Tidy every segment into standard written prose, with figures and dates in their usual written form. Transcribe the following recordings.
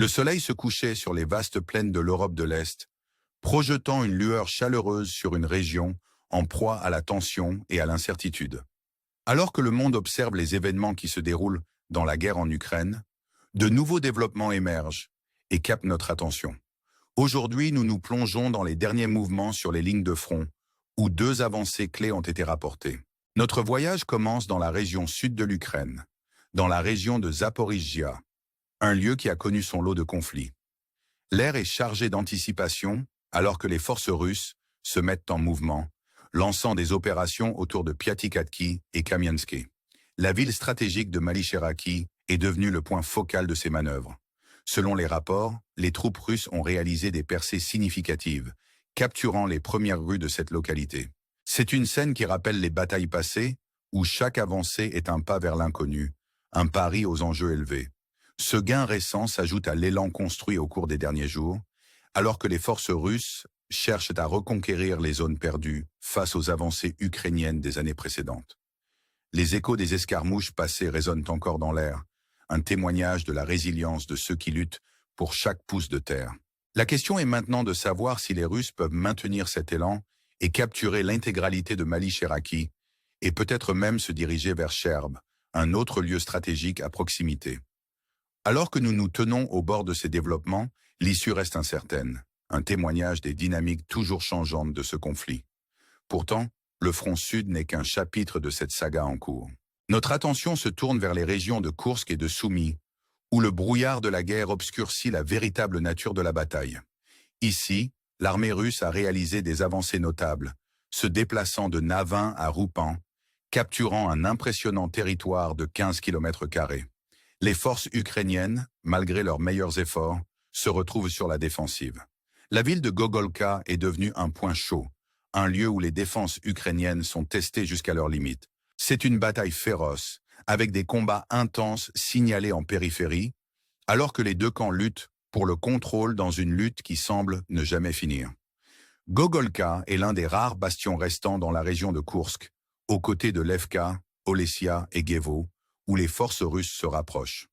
Le soleil se couchait sur les vastes plaines de l'Europe de l'Est, projetant une lueur chaleureuse sur une région en proie à la tension et à l'incertitude. Alors que le monde observe les événements qui se déroulent dans la guerre en Ukraine, de nouveaux développements émergent et captent notre attention. Aujourd'hui, nous nous plongeons dans les derniers mouvements sur les lignes de front, où deux avancées clés ont été rapportées. Notre voyage commence dans la région sud de l'Ukraine, dans la région de Zaporizhzhia, un lieu qui a connu son lot de conflits. L'air est chargé d'anticipation alors que les forces russes se mettent en mouvement, lançant des opérations autour de Piatikatki et Kamianske. La ville stratégique de Malicheraki est devenue le point focal de ces manœuvres. Selon les rapports, les troupes russes ont réalisé des percées significatives, capturant les premières rues de cette localité. C'est une scène qui rappelle les batailles passées, où chaque avancée est un pas vers l'inconnu, un pari aux enjeux élevés. Ce gain récent s'ajoute à l'élan construit au cours des derniers jours, alors que les forces russes cherchent à reconquérir les zones perdues face aux avancées ukrainiennes des années précédentes. Les échos des escarmouches passées résonnent encore dans l'air, un témoignage de la résilience de ceux qui luttent pour chaque pouce de terre. La question est maintenant de savoir si les Russes peuvent maintenir cet élan et capturer l'intégralité de Malicheraki, et peut-être même se diriger vers Cherb, un autre lieu stratégique à proximité. Alors que nous nous tenons au bord de ces développements, l'issue reste incertaine, un témoignage des dynamiques toujours changeantes de ce conflit. Pourtant, le front sud n'est qu'un chapitre de cette saga en cours. Notre attention se tourne vers les régions de Koursk et de Soumy, où le brouillard de la guerre obscurcit la véritable nature de la bataille. Ici, l'armée russe a réalisé des avancées notables, se déplaçant de Navin à Roupan, capturant un impressionnant territoire de 15 km². Les forces ukrainiennes, malgré leurs meilleurs efforts, se retrouvent sur la défensive. La ville de Gogolka est devenue un point chaud, un lieu où les défenses ukrainiennes sont testées jusqu'à leurs limites. C'est une bataille féroce, avec des combats intenses signalés en périphérie, alors que les deux camps luttent pour le contrôle dans une lutte qui semble ne jamais finir. Gogolka est l'un des rares bastions restants dans la région de Koursk, aux côtés de Levka, Olesya et Gevo, où les forces russes se rapprochent.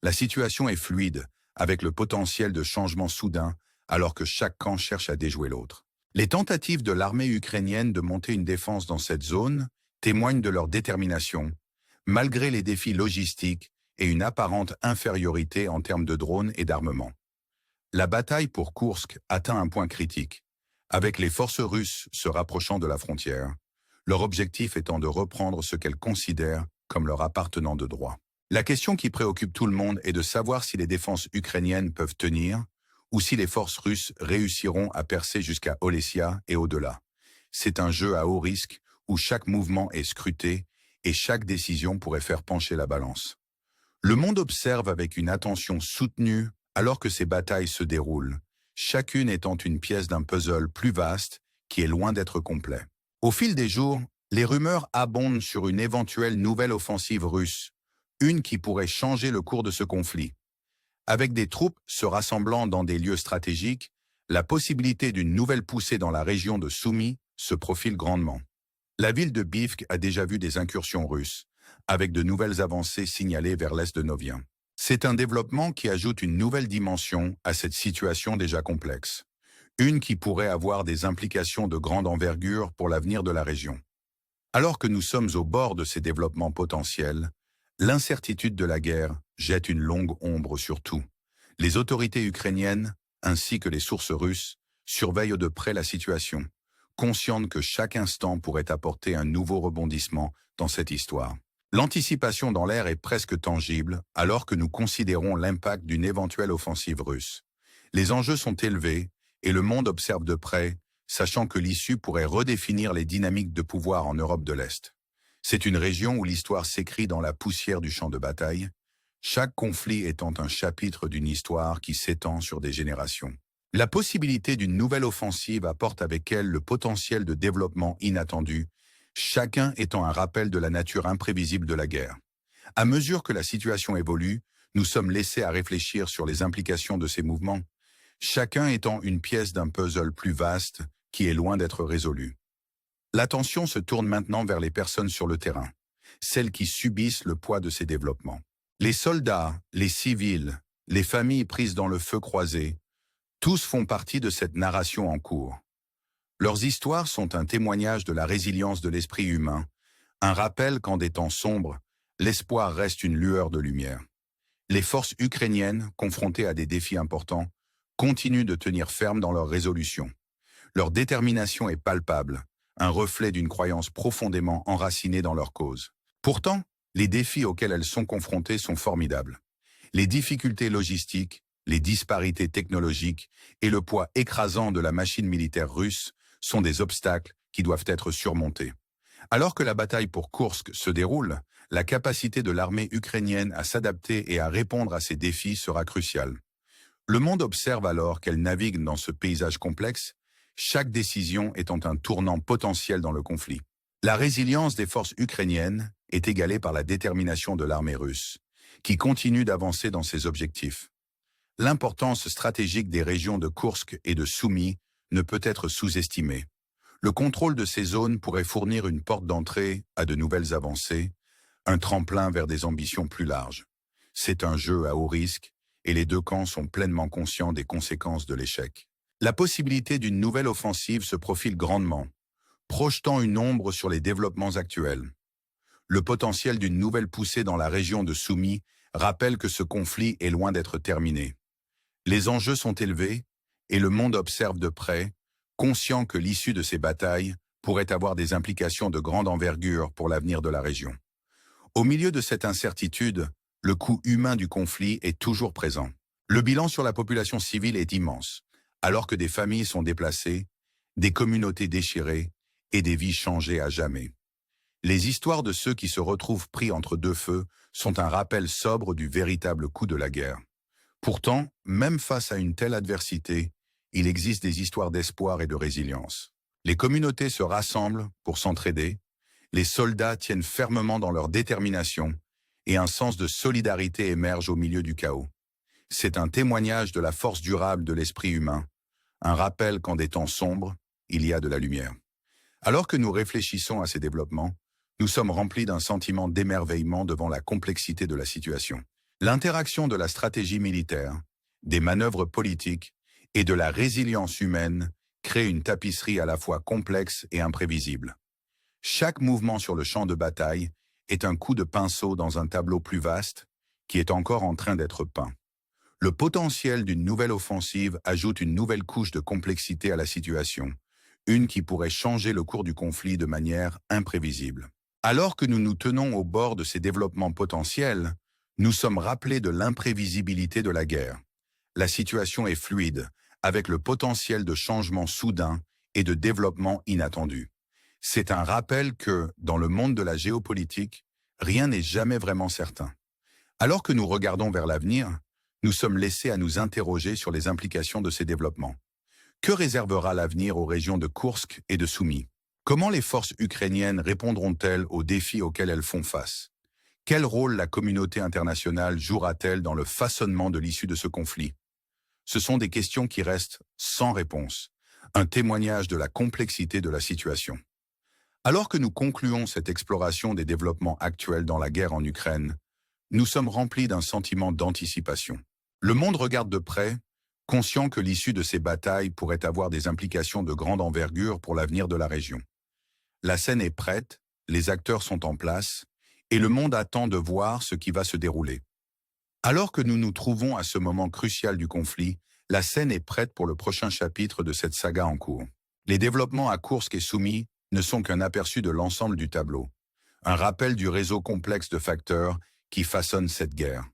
La situation est fluide, avec le potentiel de changement soudain, alors que chaque camp cherche à déjouer l'autre. Les tentatives de l'armée ukrainienne de monter une défense dans cette zone témoignent de leur détermination, malgré les défis logistiques et une apparente infériorité en termes de drones et d'armement. La bataille pour Koursk atteint un point critique, avec les forces russes se rapprochant de la frontière, leur objectif étant de reprendre ce qu'elles considèrent comme leur appartenant de droit. La question qui préoccupe tout le monde est de savoir si les défenses ukrainiennes peuvent tenir ou si les forces russes réussiront à percer jusqu'à Olesya et au-delà. C'est un jeu à haut risque où chaque mouvement est scruté et chaque décision pourrait faire pencher la balance. Le monde observe avec une attention soutenue alors que ces batailles se déroulent, chacune étant une pièce d'un puzzle plus vaste qui est loin d'être complet. Au fil des jours, les rumeurs abondent sur une éventuelle nouvelle offensive russe, une qui pourrait changer le cours de ce conflit. Avec des troupes se rassemblant dans des lieux stratégiques, la possibilité d'une nouvelle poussée dans la région de Soumy se profile grandement. La ville de Bivk a déjà vu des incursions russes, avec de nouvelles avancées signalées vers l'est de Novien. C'est un développement qui ajoute une nouvelle dimension à cette situation déjà complexe, une qui pourrait avoir des implications de grande envergure pour l'avenir de la région. Alors que nous sommes au bord de ces développements potentiels, l'incertitude de la guerre jette une longue ombre sur tout. Les autorités ukrainiennes, ainsi que les sources russes, surveillent de près la situation, conscientes que chaque instant pourrait apporter un nouveau rebondissement dans cette histoire. L'anticipation dans l'air est presque tangible alors que nous considérons l'impact d'une éventuelle offensive russe. Les enjeux sont élevés et le monde observe de près, sachant que l'issue pourrait redéfinir les dynamiques de pouvoir en Europe de l'Est. C'est une région où l'histoire s'écrit dans la poussière du champ de bataille, chaque conflit étant un chapitre d'une histoire qui s'étend sur des générations. La possibilité d'une nouvelle offensive apporte avec elle le potentiel de développement inattendu, chacun étant un rappel de la nature imprévisible de la guerre. À mesure que la situation évolue, nous sommes laissés à réfléchir sur les implications de ces mouvements, chacun étant une pièce d'un puzzle plus vaste qui est loin d'être résolu. L'attention se tourne maintenant vers les personnes sur le terrain, celles qui subissent le poids de ces développements. Les soldats, les civils les familles prises dans le feu croisé, tous font partie de cette narration en cours. Leurs histoires sont un témoignage de la résilience de l'esprit humain, un rappel qu'en des temps sombres, l'espoir reste une lueur de lumière. Les forces ukrainiennes, confrontées à des défis importants, continuent de tenir ferme dans leur résolution. Leur détermination est palpable, un reflet d'une croyance profondément enracinée dans leur cause. Pourtant, les défis auxquels elles sont confrontées sont formidables. Les difficultés logistiques, les disparités technologiques et le poids écrasant de la machine militaire russe sont des obstacles qui doivent être surmontés. Alors que la bataille pour Koursk se déroule, la capacité de l'armée ukrainienne à s'adapter et à répondre à ces défis sera cruciale. Le monde observe alors qu'elle navigue dans ce paysage complexe, chaque décision étant un tournant potentiel dans le conflit. La résilience des forces ukrainiennes est égalée par la détermination de l'armée russe, qui continue d'avancer dans ses objectifs. L'importance stratégique des régions de Koursk et de Soumy ne peut être sous-estimée. Le contrôle de ces zones pourrait fournir une porte d'entrée à de nouvelles avancées, un tremplin vers des ambitions plus larges. C'est un jeu à haut risque, et les deux camps sont pleinement conscients des conséquences de l'échec. La possibilité d'une nouvelle offensive se profile grandement, projetant une ombre sur les développements actuels. Le potentiel d'une nouvelle poussée dans la région de Soumy rappelle que ce conflit est loin d'être terminé. Les enjeux sont élevés, et le monde observe de près, conscient que l'issue de ces batailles pourrait avoir des implications de grande envergure pour l'avenir de la région. Au milieu de cette incertitude, le coût humain du conflit est toujours présent. Le bilan sur la population civile est immense, alors que des familles sont déplacées, des communautés déchirées et des vies changées à jamais. Les histoires de ceux qui se retrouvent pris entre deux feux sont un rappel sobre du véritable coût de la guerre. Pourtant, même face à une telle adversité, il existe des histoires d'espoir et de résilience. Les communautés se rassemblent pour s'entraider, les soldats tiennent fermement dans leur détermination et un sens de solidarité émerge au milieu du chaos. C'est un témoignage de la force durable de l'esprit humain, un rappel qu'en des temps sombres, il y a de la lumière. Alors que nous réfléchissons à ces développements, nous sommes remplis d'un sentiment d'émerveillement devant la complexité de la situation. L'interaction de la stratégie militaire, des manœuvres politiques et de la résilience humaine crée une tapisserie à la fois complexe et imprévisible. Chaque mouvement sur le champ de bataille est un coup de pinceau dans un tableau plus vaste qui est encore en train d'être peint. Le potentiel d'une nouvelle offensive ajoute une nouvelle couche de complexité à la situation, une qui pourrait changer le cours du conflit de manière imprévisible. Alors que nous nous tenons au bord de ces développements potentiels, nous sommes rappelés de l'imprévisibilité de la guerre. La situation est fluide, avec le potentiel de changement soudain et de développement inattendu. C'est un rappel que, dans le monde de la géopolitique, rien n'est jamais vraiment certain. Alors que nous regardons vers l'avenir, nous sommes laissés à nous interroger sur les implications de ces développements. Que réservera l'avenir aux régions de Koursk et de Soumy? Comment les forces ukrainiennes répondront-elles aux défis auxquels elles font face? Quel rôle la communauté internationale jouera-t-elle dans le façonnement de l'issue de ce conflit? Ce sont des questions qui restent sans réponse, un témoignage de la complexité de la situation. Alors que nous concluons cette exploration des développements actuels dans la guerre en Ukraine, nous sommes remplis d'un sentiment d'anticipation. Le monde regarde de près, conscient que l'issue de ces batailles pourrait avoir des implications de grande envergure pour l'avenir de la région. La scène est prête, les acteurs sont en place, et le monde attend de voir ce qui va se dérouler. Alors que nous nous trouvons à ce moment crucial du conflit, la scène est prête pour le prochain chapitre de cette saga en cours. Les développements à Koursk et Soumy ne sont qu'un aperçu de l'ensemble du tableau, un rappel du réseau complexe de facteurs qui façonne cette guerre.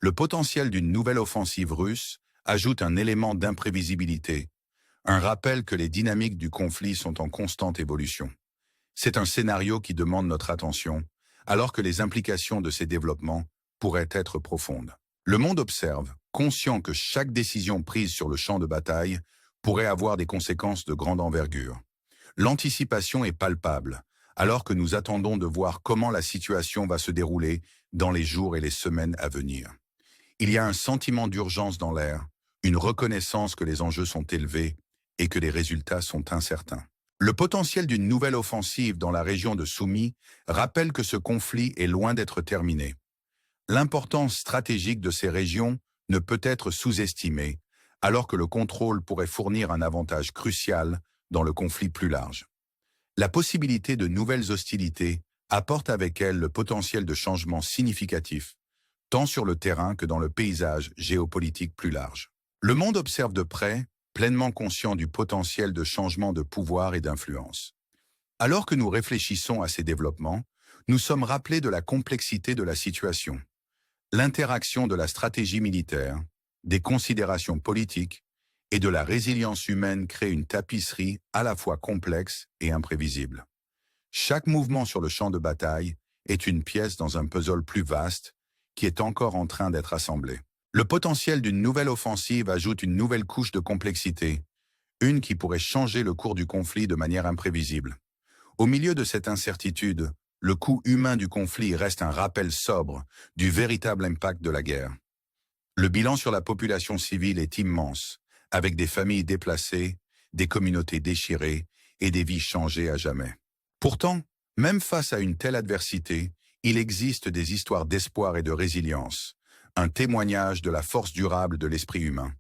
Le potentiel d'une nouvelle offensive russe ajoute un élément d'imprévisibilité, un rappel que les dynamiques du conflit sont en constante évolution. C'est un scénario qui demande notre attention, alors que les implications de ces développements pourraient être profondes. Le monde observe, conscient que chaque décision prise sur le champ de bataille pourrait avoir des conséquences de grande envergure. L'anticipation est palpable, alors que nous attendons de voir comment la situation va se dérouler dans les jours et les semaines à venir. Il y a un sentiment d'urgence dans l'air, une reconnaissance que les enjeux sont élevés et que les résultats sont incertains. Le potentiel d'une nouvelle offensive dans la région de Soumy rappelle que ce conflit est loin d'être terminé. L'importance stratégique de ces régions ne peut être sous-estimé, alors que le contrôle pourrait fournir un avantage crucial dans le conflit plus large. La possibilité de nouvelles hostilités apporte avec elle le potentiel de changements significatifs, tant sur le terrain que dans le paysage géopolitique plus large. Le monde observe de près, pleinement conscient du potentiel de changement de pouvoir et d'influence. Alors que nous réfléchissons à ces développements, nous sommes rappelés de la complexité de la situation. L'interaction de la stratégie militaire, des considérations politiques et de la résilience humaine crée une tapisserie à la fois complexe et imprévisible. Chaque mouvement sur le champ de bataille est une pièce dans un puzzle plus vaste qui est encore en train d'être assemblé. Le potentiel d'une nouvelle offensive ajoute une nouvelle couche de complexité, une qui pourrait changer le cours du conflit de manière imprévisible. Au milieu de cette incertitude, le coût humain du conflit reste un rappel sobre du véritable impact de la guerre. Le bilan sur la population civile est immense, avec des familles déplacées, des communautés déchirées et des vies changées à jamais. Pourtant, même face à une telle adversité, il existe des histoires d'espoir et de résilience, un témoignage de la force durable de l'esprit humain.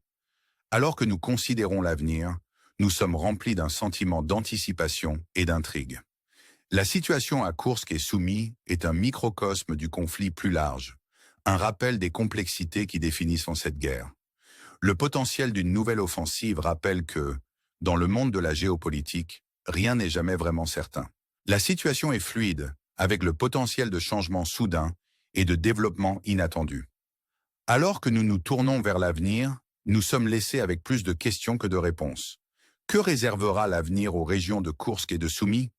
Alors que nous considérons l'avenir, nous sommes remplis d'un sentiment d'anticipation et d'intrigue. La situation à Koursk et Soumy est un microcosme du conflit plus large, un rappel des complexités qui définissent cette guerre. Le potentiel d'une nouvelle offensive rappelle que, dans le monde de la géopolitique, rien n'est jamais vraiment certain. La situation est fluide, avec le potentiel de changement soudain et de développement inattendu. Alors que nous nous tournons vers l'avenir, nous sommes laissés avec plus de questions que de réponses. Que réservera l'avenir aux régions de Koursk et de Soumy?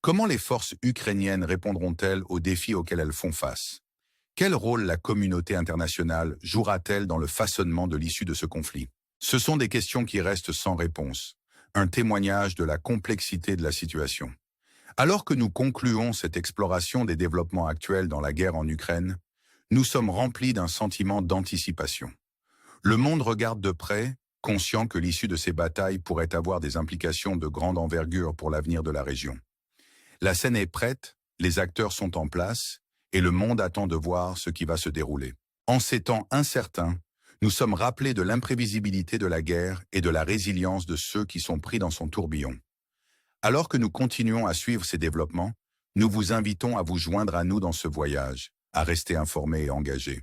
Comment les forces ukrainiennes répondront-elles aux défis auxquels elles font face? Quel rôle la communauté internationale jouera-t-elle dans le façonnement de l'issue de ce conflit? Ce sont des questions qui restent sans réponse, un témoignage de la complexité de la situation. Alors que nous concluons cette exploration des développements actuels dans la guerre en Ukraine, nous sommes remplis d'un sentiment d'anticipation. Le monde regarde de près, conscient que l'issue de ces batailles pourrait avoir des implications de grande envergure pour l'avenir de la région. La scène est prête, les acteurs sont en place, et le monde attend de voir ce qui va se dérouler. En ces temps incertains, nous sommes rappelés de l'imprévisibilité de la guerre et de la résilience de ceux qui sont pris dans son tourbillon. Alors que nous continuons à suivre ces développements, nous vous invitons à vous joindre à nous dans ce voyage, à rester informés et engagés.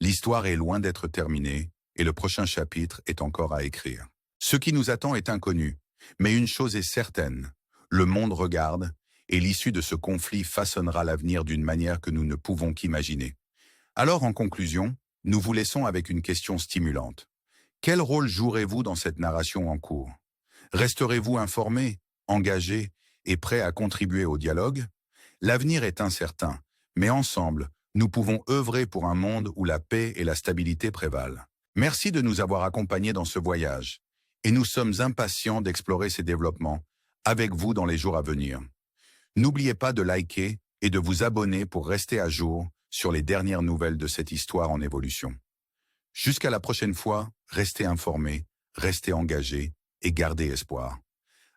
L'histoire est loin d'être terminée, et le prochain chapitre est encore à écrire. Ce qui nous attend est inconnu, mais une chose est certaine, le monde regarde, et l'issue de ce conflit façonnera l'avenir d'une manière que nous ne pouvons qu'imaginer. Alors, en conclusion, nous vous laissons avec une question stimulante. Quel rôle jouerez-vous dans cette narration en cours? Resterez-vous informés, engagés et prêts à contribuer au dialogue? L'avenir est incertain, mais ensemble, nous pouvons œuvrer pour un monde où la paix et la stabilité prévalent. Merci de nous avoir accompagnés dans ce voyage, et nous sommes impatients d'explorer ces développements avec vous dans les jours à venir. N'oubliez pas de liker et de vous abonner pour rester à jour sur les dernières nouvelles de cette histoire en évolution. Jusqu'à la prochaine fois, restez informés, restez engagés et gardez espoir.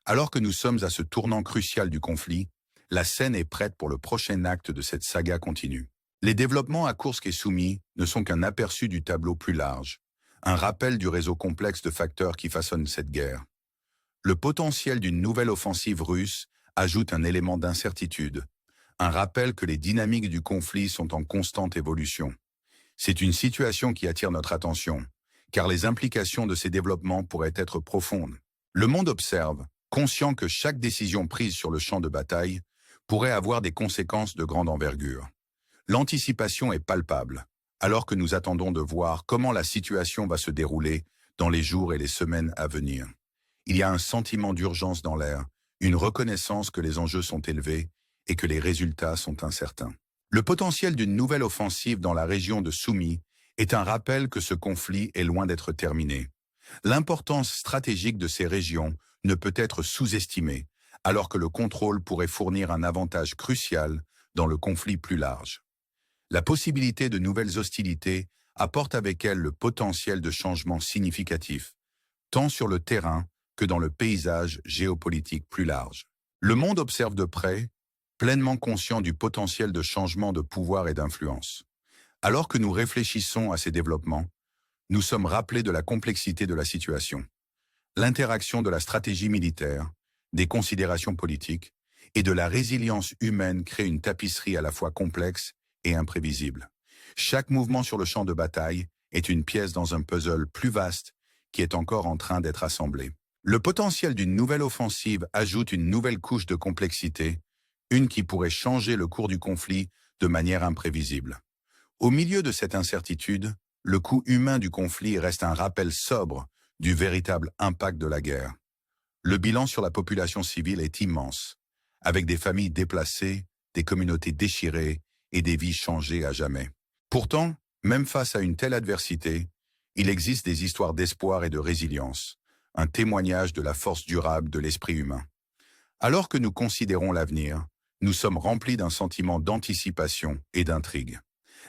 Alors que nous sommes à ce tournant crucial du conflit, la scène est prête pour le prochain acte de cette saga continue. Les développements à Koursk et Soumy ne sont qu'un aperçu du tableau plus large, un rappel du réseau complexe de facteurs qui façonnent cette guerre. Le potentiel d'une nouvelle offensive russe ajoute un élément d'incertitude, un rappel que les dynamiques du conflit sont en constante évolution. C'est une situation qui attire notre attention, car les implications de ces développements pourraient être profondes. Le monde observe, conscient que chaque décision prise sur le champ de bataille pourrait avoir des conséquences de grande envergure. L'anticipation est palpable, alors que nous attendons de voir comment la situation va se dérouler dans les jours et les semaines à venir. Il y a un sentiment d'urgence dans l'air, une reconnaissance que les enjeux sont élevés et que les résultats sont incertains. Le potentiel d'une nouvelle offensive dans la région de Soumy est un rappel que ce conflit est loin d'être terminé. L'importance stratégique de ces régions ne peut être sous-estimée, alors que le contrôle pourrait fournir un avantage crucial dans le conflit plus large. La possibilité de nouvelles hostilités apporte avec elle le potentiel de changements significatifs, tant sur le terrain que dans le paysage géopolitique plus large. Le monde observe de près, pleinement conscient du potentiel de changement de pouvoir et d'influence. Alors que nous réfléchissons à ces développements, nous sommes rappelés de la complexité de la situation. L'interaction de la stratégie militaire, des considérations politiques et de la résilience humaine crée une tapisserie à la fois complexe et imprévisible. Chaque mouvement sur le champ de bataille est une pièce dans un puzzle plus vaste qui est encore en train d'être assemblé. Le potentiel d'une nouvelle offensive ajoute une nouvelle couche de complexité, une qui pourrait changer le cours du conflit de manière imprévisible. Au milieu de cette incertitude, le coût humain du conflit reste un rappel sobre du véritable impact de la guerre. Le bilan sur la population civile est immense, avec des familles déplacées, des communautés déchirées et des vies changées à jamais. Pourtant, même face à une telle adversité, il existe des histoires d'espoir et de résilience, un témoignage de la force durable de l'esprit humain. Alors que nous considérons l'avenir, nous sommes remplis d'un sentiment d'anticipation et d'intrigue.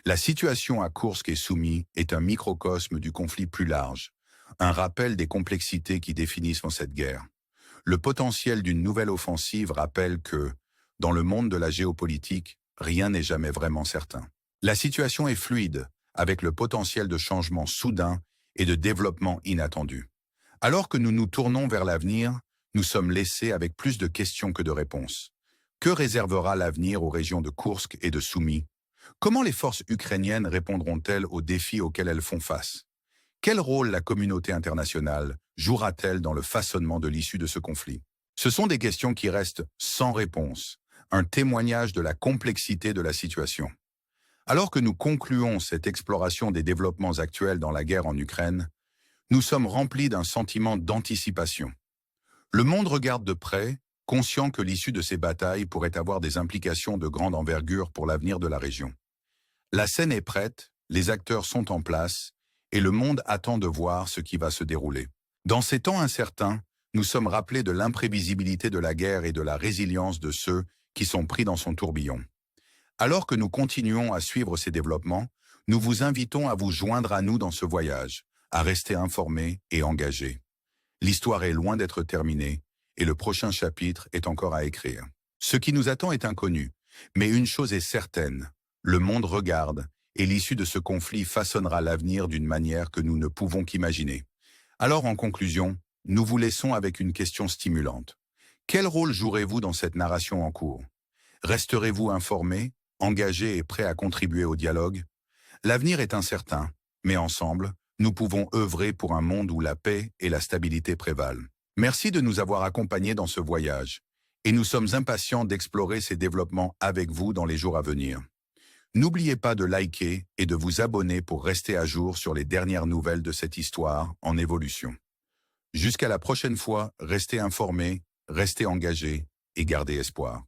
La situation à Koursk et Soumy est un microcosme du conflit plus large, un rappel des complexités qui définissent cette guerre. Le potentiel d'une nouvelle offensive rappelle que, dans le monde de la géopolitique, rien n'est jamais vraiment certain. La situation est fluide, avec le potentiel de changement soudain et de développement inattendu. Alors que nous nous tournons vers l'avenir, nous sommes laissés avec plus de questions que de réponses. Que réservera l'avenir aux régions de Koursk et de Soumy? Comment les forces ukrainiennes répondront-elles aux défis auxquels elles font face? Quel rôle la communauté internationale jouera-t-elle dans le façonnement de l'issue de ce conflit? Ce sont des questions qui restent sans réponse, un témoignage de la complexité de la situation. Alors que nous concluons cette exploration des développements actuels dans la guerre en Ukraine, nous sommes remplis d'un sentiment d'anticipation. Le monde regarde de près, conscient que l'issue de ces batailles pourrait avoir des implications de grande envergure pour l'avenir de la région. La scène est prête, les acteurs sont en place, et le monde attend de voir ce qui va se dérouler. Dans ces temps incertains, nous sommes rappelés de l'imprévisibilité de la guerre et de la résilience de ceux qui sont pris dans son tourbillon. Alors que nous continuons à suivre ces développements, nous vous invitons à vous joindre à nous dans ce voyage, à rester informés et engagés. L'histoire est loin d'être terminée, et le prochain chapitre est encore à écrire. Ce qui nous attend est inconnu, mais une chose est certaine, le monde regarde, et l'issue de ce conflit façonnera l'avenir d'une manière que nous ne pouvons qu'imaginer. Alors en conclusion, nous vous laissons avec une question stimulante. Quel rôle jouerez-vous dans cette narration en cours? Resterez-vous informés, engagés et prêts à contribuer au dialogue? L'avenir est incertain, mais ensemble, nous pouvons œuvrer pour un monde où la paix et la stabilité prévalent. Merci de nous avoir accompagnés dans ce voyage, et nous sommes impatients d'explorer ces développements avec vous dans les jours à venir. N'oubliez pas de liker et de vous abonner pour rester à jour sur les dernières nouvelles de cette histoire en évolution. Jusqu'à la prochaine fois, restez informés, restez engagés et gardez espoir.